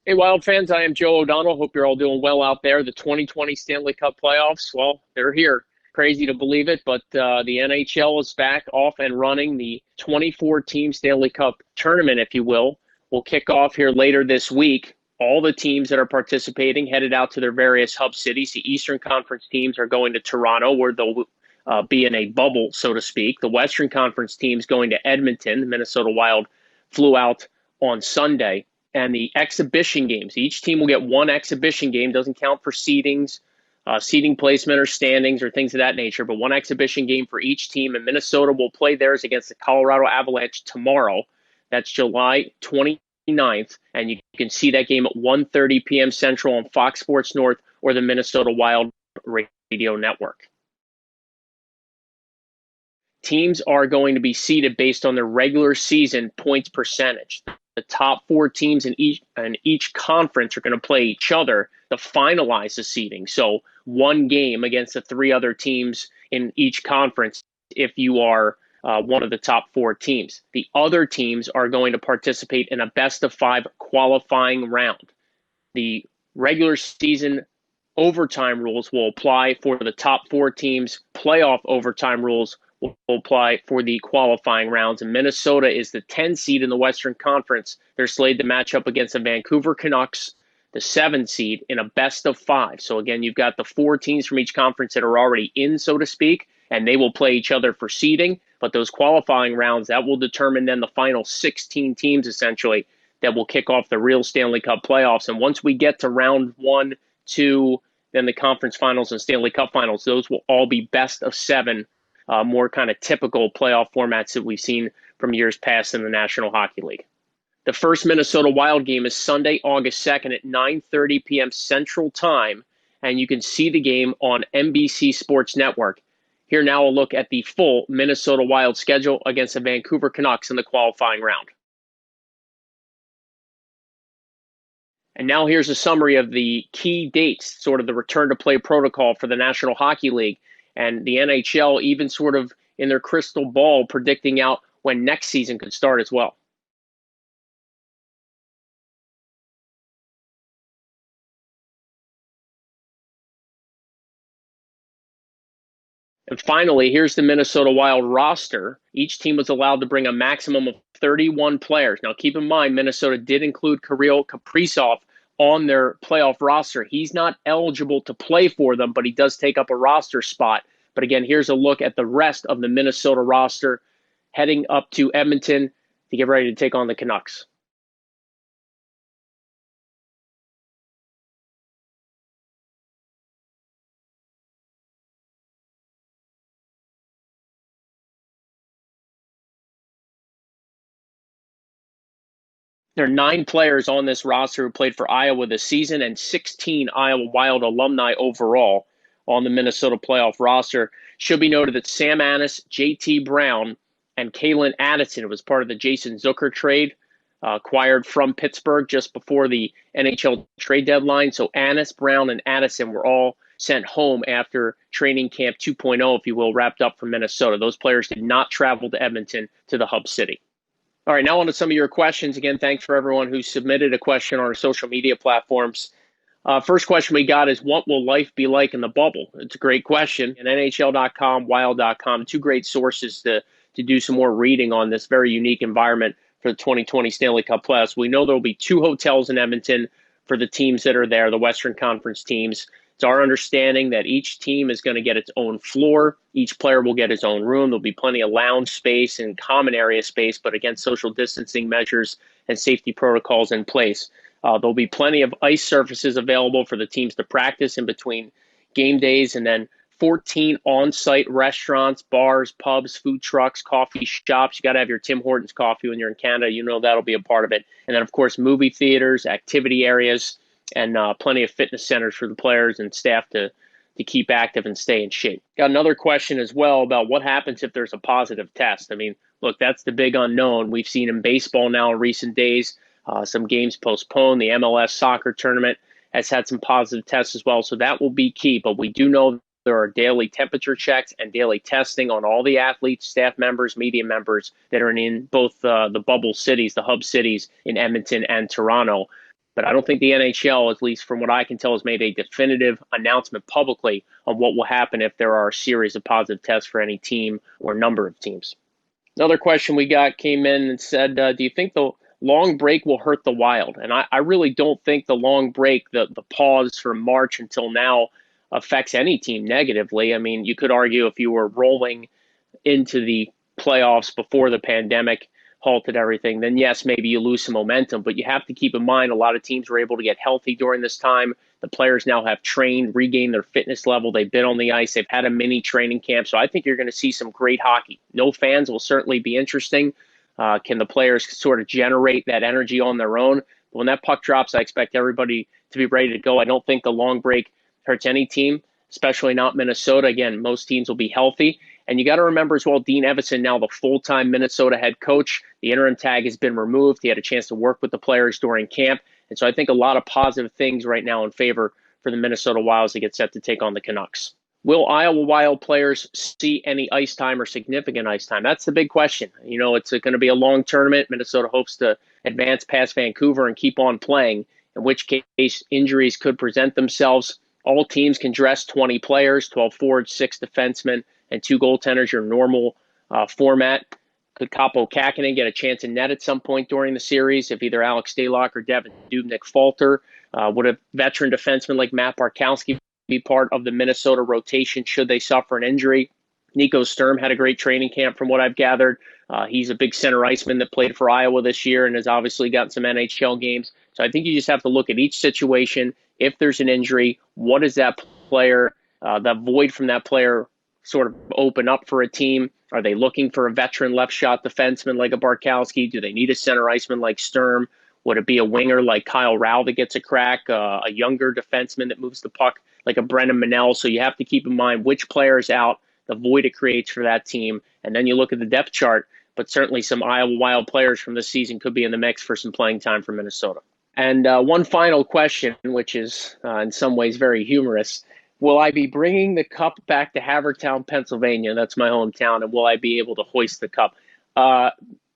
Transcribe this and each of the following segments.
Hey, Wild fans, I am Joe O'Donnell. Hope you're all doing well out there. The 2020 Stanley Cup playoffs, well, they're here. Crazy to believe it, but the NHL is back off and running. The 24-team Stanley Cup tournament, if you will kick off here later this week. All the teams that are participating headed out to their various hub cities. The Eastern Conference teams are going to Toronto, where they'll be in a bubble, so to speak. The Western Conference teams going to Edmonton. The Minnesota Wild flew out on Sunday. And the exhibition games, each team will get one exhibition game, doesn't count for seedings, seating placement or standings or things of that nature, but one exhibition game for each team. And Minnesota will play theirs against the Colorado Avalanche tomorrow. That's July 29th. And you can see that game at 1:30 p.m. Central on Fox Sports North or the Minnesota Wild Radio Network. Teams are going to be seeded based on their regular season points percentage. The top four teams in each conference are going to play each other to finalize the seeding. So one game against the three other teams in each conference if you are one of the top four teams. The other teams are going to participate in a best of five qualifying round. The regular season overtime rules will apply for the top four teams. Playoff overtime rules will apply for the qualifying rounds. And Minnesota is the 10 seed in the Western Conference. They're slated to match up against the Vancouver Canucks, the 7 seed, in a best of five. So again, you've got the four teams from each conference that are already in, so to speak, and they will play each other for seeding. But those qualifying rounds, that will determine then the final 16 teams, essentially, that will kick off the real Stanley Cup playoffs. And once we get to round 1, 2, then the conference finals and Stanley Cup finals, those will all be best of 7, more kind of typical playoff formats that we've seen from years past in the National Hockey League. The first Minnesota Wild game is Sunday, August 2nd at 9:30 p.m. Central Time, and you can see the game on NBC Sports Network. Here now a look at the full Minnesota Wild schedule against the Vancouver Canucks in the qualifying round. And now here's a summary of the key dates, sort of the return to play protocol for the National Hockey League. And the NHL even sort of in their crystal ball predicting out when next season could start as well. And finally, here's the Minnesota Wild roster. Each team was allowed to bring a maximum of 31 players. Now, keep in mind, Minnesota did include Kirill Kaprizov on their playoff roster. He's not eligible to play for them, but he does take up a roster spot. But again, here's a look at the rest of the Minnesota roster heading up to Edmonton to get ready to take on the Canucks. There are 9 players on this roster who played for Iowa this season and 16 Iowa Wild alumni overall on the Minnesota playoff roster. Should be noted that Sam Anis, J.T. Brown, and Kalen Addison was part of the Jason Zucker trade acquired from Pittsburgh just before the NHL trade deadline. So Anis, Brown, and Addison were all sent home after training camp 2.0, if you will, wrapped up from Minnesota. Those players did not travel to Edmonton to the hub city. All right, now on to some of your questions. Again, thanks for everyone who submitted a question on our social media platforms. First question we got is, what will life be like in the bubble? It's a great question. And NHL.com, Wild.com, two great sources to do some more reading on this very unique environment for the 2020 Stanley Cup playoffs. We know there will be 2 hotels in Edmonton for the teams that are there, the Western Conference teams. It's our understanding that each team is going to get its own floor. Each player will get his own room. There'll be plenty of lounge space and common area space, but again, social distancing measures and safety protocols in place. There'll be plenty of ice surfaces available for the teams to practice in between game days, and then 14 on-site restaurants, bars, pubs, food trucks, coffee shops. You got to have your Tim Hortons coffee when you're in Canada. You know that'll be a part of it. And then, of course, movie theaters, activity areas, and plenty of fitness centers for the players and staff to keep active and stay in shape. Got another question as well about what happens if there's a positive test. I mean, look, that's the big unknown. We've seen in baseball now in recent days, some games postponed. The MLS soccer tournament has had some positive tests as well, so that will be key. But we do know there are daily temperature checks and daily testing on all the athletes, staff members, media members that are in both the bubble cities, the hub cities in Edmonton and Toronto. But I don't think the NHL, at least from what I can tell, has made a definitive announcement publicly on what will happen if there are a series of positive tests for any team or number of teams. Another question we got came in and said, do you think the long break will hurt the Wild? And I really don't think the long break, the pause from March until now, affects any team negatively. I mean, you could argue if you were rolling into the playoffs before the pandemic halted everything, then yes, maybe you lose some momentum. But you have to keep in mind a lot of teams were able to get healthy during this time. The players now have trained, regained their fitness level. They've been on the ice. They've had a mini training camp. So I think you're going to see some great hockey. No fans will certainly be interesting. Can the players sort of generate that energy on their own? But when that puck drops, I expect everybody to be ready to go. I don't think the long break hurts any team, especially not Minnesota. Again, most teams will be healthy. And you got to remember as well, Dean Evason, now the full-time Minnesota head coach. The interim tag has been removed. He had a chance to work with the players during camp. And so I think a lot of positive things right now in favor for the Minnesota Wilds to get set to take on the Canucks. Will Iowa Wild players see any ice time or significant ice time? That's the big question. You know, it's going to be a long tournament. Minnesota hopes to advance past Vancouver and keep on playing, in which case injuries could present themselves. All teams can dress 20 players, 12 forwards, 6 defensemen, and 2 goaltenders, your normal format. Could Kaapo Kähkönen get a chance in net at some point during the series if either Alex Stalock or Devin Dubnyk falter? Would a veteran defenseman like Matt Bartkowski be part of the Minnesota rotation should they suffer an injury? Nico Sturm had a great training camp from what I've gathered. He's a big center iceman that played for Iowa this year and has obviously gotten some NHL games. So I think you just have to look at each situation. If there's an injury, what does that player, that void from that player sort of open up for a team? Are they looking for a veteran left shot defenseman like a Bartkowski? Do they need a center iceman like Sturm? Would it be a winger like Kyle Rao that gets a crack, a younger defenseman that moves the puck like a Brennan Manel? So you have to keep in mind which player is out, the void it creates for that team, and then you look at the depth chart. But certainly some Iowa Wild players from this season could be in the mix for some playing time for Minnesota. And one final question, which is in some ways very humorous. Will I be bringing the cup back to Havertown, Pennsylvania? That's my hometown. And will I be able to hoist the cup?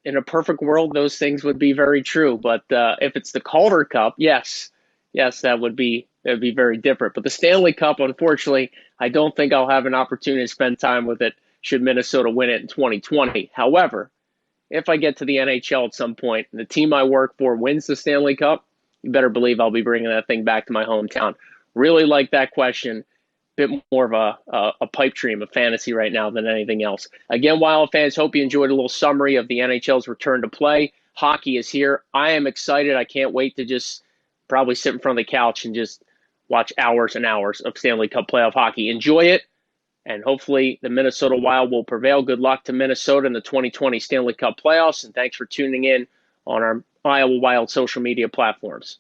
In a perfect world, those things would be very true. But if it's the Calder Cup, yes, that would be very different. But the Stanley Cup, unfortunately, I don't think I'll have an opportunity to spend time with it should Minnesota win it in 2020. However, if I get to the NHL at some point and the team I work for wins the Stanley Cup, you better believe I'll be bringing that thing back to my hometown. Really like that question. Bit more of a pipe dream, a fantasy right now than anything else. Again, Wild fans, hope you enjoyed a little summary of the NHL's return to play. Hockey is here. I am excited. I can't wait to just probably sit in front of the couch and just watch hours and hours of Stanley Cup playoff hockey. Enjoy it, and hopefully the Minnesota Wild will prevail. Good luck to Minnesota in the 2020 Stanley Cup playoffs, and thanks for tuning in on our Iowa Wild social media platforms.